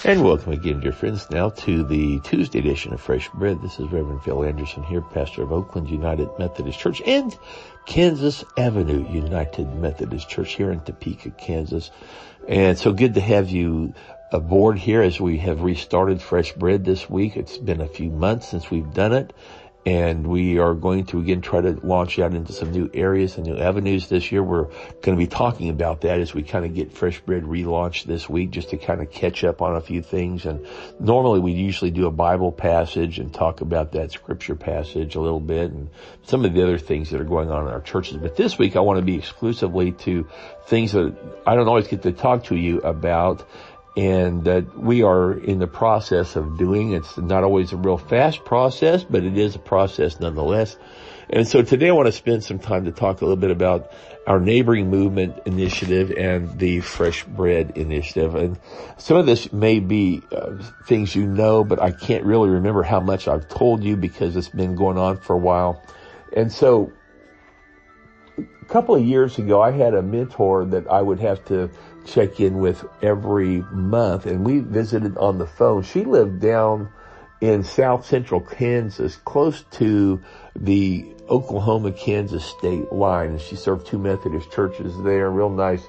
And welcome again, dear friends, now to the Tuesday edition of Fresh Bread. This is Reverend Phil Anderson here, pastor of Oakland United Methodist Church and Kansas Avenue United Methodist Church here in Topeka, Kansas. And so good to have you aboard here as we have restarted Fresh Bread this week. It's been a few months since we've done it. And we are going to again try to launch out into some new areas and new avenues this year. We're going to be talking about that as we kind of get Fresh Bread relaunched this week, just to kind of catch up on a few things. And normally we usually do a Bible passage and talk about that scripture passage a little bit and some of the other things that are going on in our churches. But this week I want to be exclusively to things that I don't always get to talk to you about, and that we are in the process of doing. It's not always a real fast process, but it is a process nonetheless. And so today I want to spend some time to talk a little bit about our Neighboring Movement initiative and the Fresh Bread initiative. And some of this may be things you know, but I can't really remember how much I've told you because it's been going on for a while. And so a couple of years ago, I had a mentor that I would have to check in with every month, and we visited on the phone. She lived down in south central Kansas, close to the Oklahoma-Kansas state line, and she served two Methodist churches there. Real nice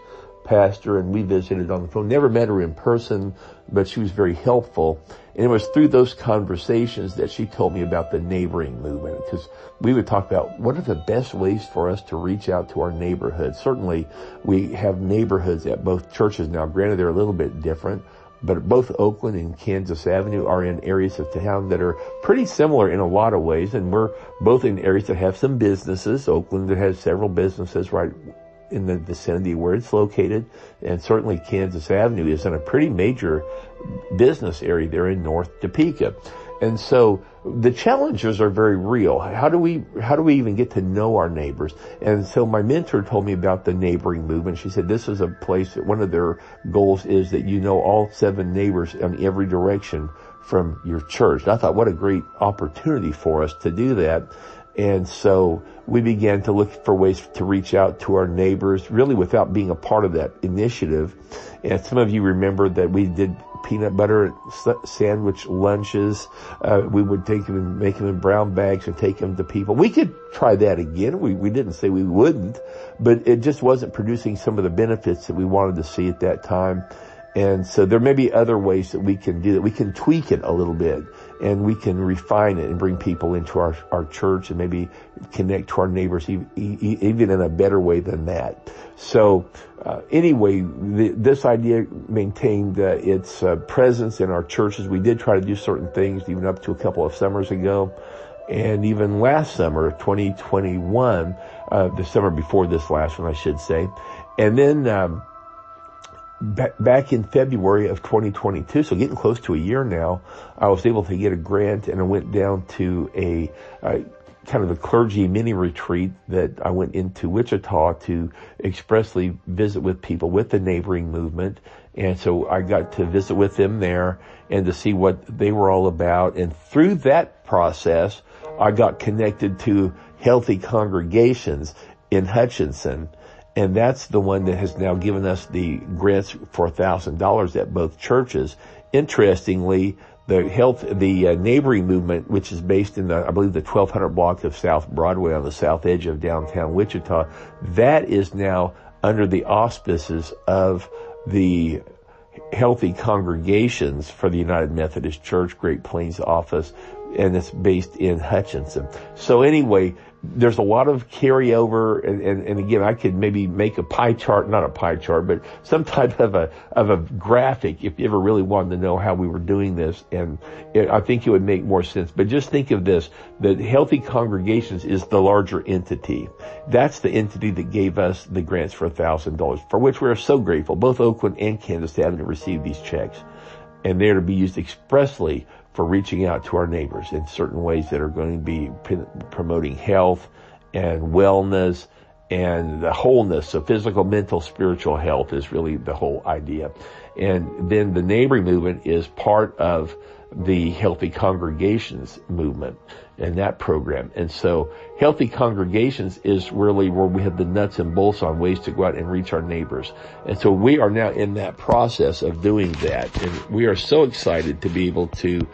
pastor, and we visited on the phone. Never met her in person, but she was very helpful. And it was through those conversations that she told me about the neighboring movement, because we would talk about what are the best ways for us to reach out to our neighborhood. Certainly, we have neighborhoods at both churches now. Granted, they're a little bit different, but both Oakland and Kansas Avenue are in areas of town that are pretty similar in a lot of ways, and we're both in areas that have some businesses. Oakland has several businesses right in the vicinity where it's located, and certainly Kansas Avenue is in a pretty major business area there in North Topeka. And so the challenges are very real. How do we even get to know our neighbors? And so my mentor told me about the Neighboring Movement. She said this is a place that one of their goals is that you know all 7 neighbors in every direction from your church. And I thought, what a great opportunity for us to do that. And so we began to look for ways to reach out to our neighbors, really without being a part of that initiative. And some of you remember that we did peanut butter sandwich lunches. We would take them and make them in brown bags and take them to people. We could try that again. We didn't say we wouldn't, but it just wasn't producing some of the benefits that we wanted to see at that time. And so there may be other ways that we can do that. We can tweak it a little bit, and we can refine it and bring people into our church and maybe connect to our neighbors even in a better way than that. So anyway, this idea maintained its presence in our churches. We did try to do certain things even up to a couple of summers ago. And even last summer, 2021, the summer before this last one, I should say. And then back in February of 2022, so getting close to a year now, I was able to get a grant, and I went down to a kind of a clergy mini retreat that I went into Wichita to expressly visit with people with the Neighboring Movement. And so I got to visit with them there and to see what they were all about. And through that process, I got connected to Healthy Congregations in Hutchinson. And that's the one that has now given us the grants for $1,000 at both churches. Interestingly, the Neighboring Movement, which is based in I believe the 1200 block of South Broadway on the south edge of downtown Wichita, that is now under the auspices of the Healthy Congregations for the United Methodist Church, Great Plains office, and it's based in Hutchinson. So anyway, there's a lot of carryover, and again, I could maybe make a pie chart, not a pie chart, but some type of a graphic if you ever really wanted to know how we were doing this, and I think it would make more sense. But just think of this, that Healthy Congregations is the larger entity. That's the entity that gave us the grants for $1,000, for which we are so grateful. Both Oakland and Kansas Avenue received these checks, and they're to be used expressly for reaching out to our neighbors in certain ways that are going to be promoting health and wellness and the wholeness. So physical, mental, spiritual health is really the whole idea. And then the Neighboring Movement is part of the Healthy Congregations movement and that program. And so Healthy Congregations is really where we have the nuts and bolts on ways to go out and reach our neighbors. And so we are now in that process of doing that. And we are so excited to be able to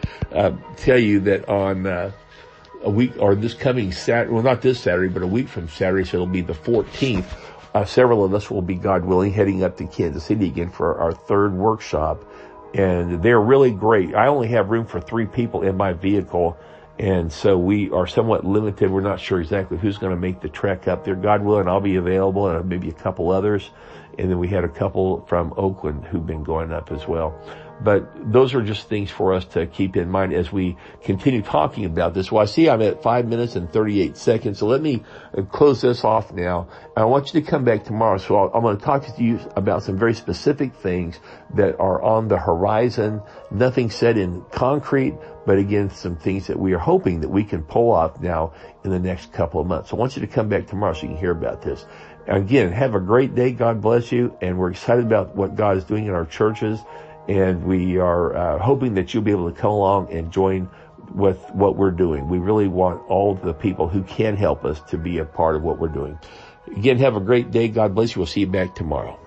tell you that on a week, or this coming Saturday, well, not this Saturday, but a week from Saturday, so it'll be the 14th, several of us will be, God willing, heading up to Kansas City again for our third workshop. And they're really great. I only have room for 3 people in my vehicle, and so we are somewhat limited. We're not sure exactly who's going to make the trek up there. God willing, I'll be available, and maybe a couple others. And then we had a couple from Oakland who've been going up as well. But those are just things for us to keep in mind as we continue talking about this. Well, I see I'm at 5 minutes and 38 seconds, so let me close this off now. I want you to come back tomorrow, so I'm going to talk to you about some very specific things that are on the horizon. Nothing said in concrete, but again, some things that we are hoping that we can pull off now in the next couple of months. So I want you to come back tomorrow so you can hear about this. Again, have a great day. God bless you. And we're excited about what God is doing in our churches. And we are hoping that you'll be able to come along and join with what we're doing. We really want all of the people who can help us to be a part of what we're doing. Again, have a great day. God bless you. We'll see you back tomorrow.